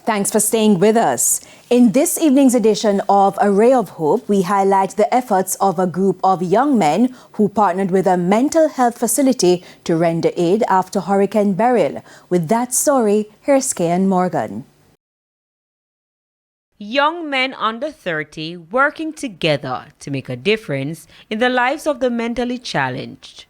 Thanks for staying with us. In this evening's edition of A Ray of Hope, we highlight the efforts of a group of young men who partnered with a mental health facility to render aid after Hurricane Beryl. With that story, here's Kian Morgan. Young men under 30 working together to make a difference in the lives of the mentally challenged.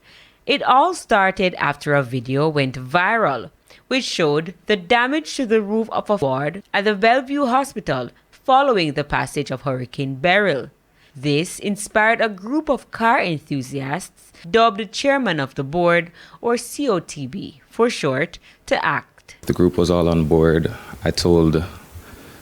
It all started after a video went viral, which showed the damage to the roof of a ward at the Bellevue hospital following the passage of Hurricane Beryl. This inspired a group of car enthusiasts, dubbed the chairman of the board, or COTB for short, to act. The group was all on board. I told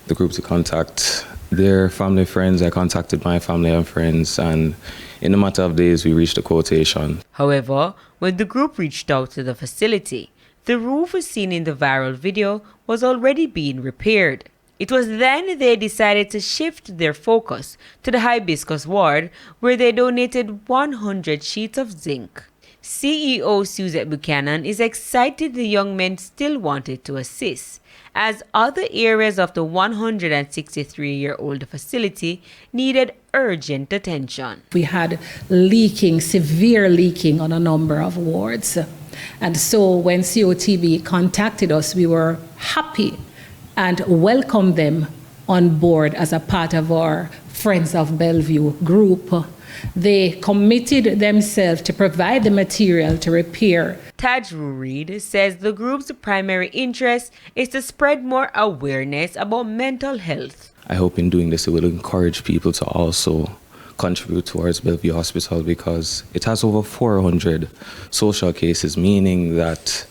the group to contact their family friends. I contacted my family and friends, and in a matter of days we reached a quotation. However, when the group reached out to the facility, the roof as seen in the viral video was already being repaired. It was then they decided to shift their focus to the Hibiscus ward, where they donated 100 sheets of zinc. CEO Suzette Buchanan is excited the young men still wanted to assist, as other areas of the 163-year-old facility needed urgent attention. We had severe leaking on a number of wards. And so when COTB contacted us, we were happy and welcomed them on board as a part of our Friends of Bellevue group. They committed themselves to provide the material to repair. Tajru Reed says the group's primary interest is to spread more awareness about mental health. I hope in doing this it will encourage people to also contribute towards Bellevue Hospital, because it has over 400 social cases, meaning that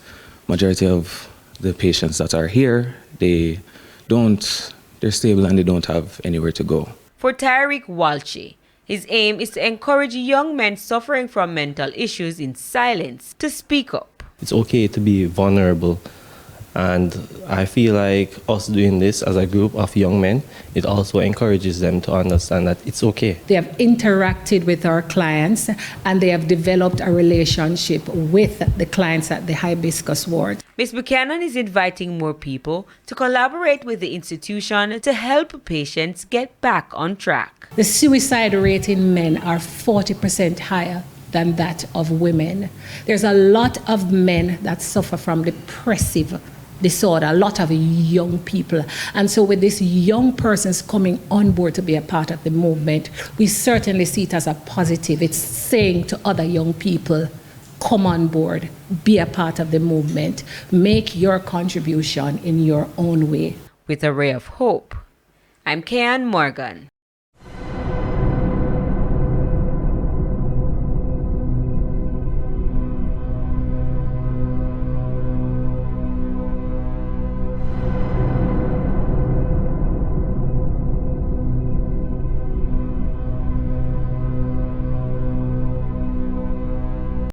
majority of the patients that are here, they're stable and they don't have anywhere to go. For Tyreek Walchi, his aim is to encourage young men suffering from mental issues in silence to speak up. It's okay to be vulnerable, and I feel like us doing this as a group of young men, it also encourages them to understand that it's okay. They have interacted with our clients and they have developed a relationship with the clients at the Hibiscus ward. Ms. Buchanan is inviting more people to collaborate with the institution to help patients get back on track. The suicide rate in men are 40% higher than that of women. There's a lot of men that suffer from depressive disorder, a lot of young people. And so with these young persons coming on board to be a part of the movement, we certainly see it as a positive. It's saying to other young people, come on board, be a part of the movement, make your contribution in your own way. With A Ray of Hope, I'm Kian Morgan.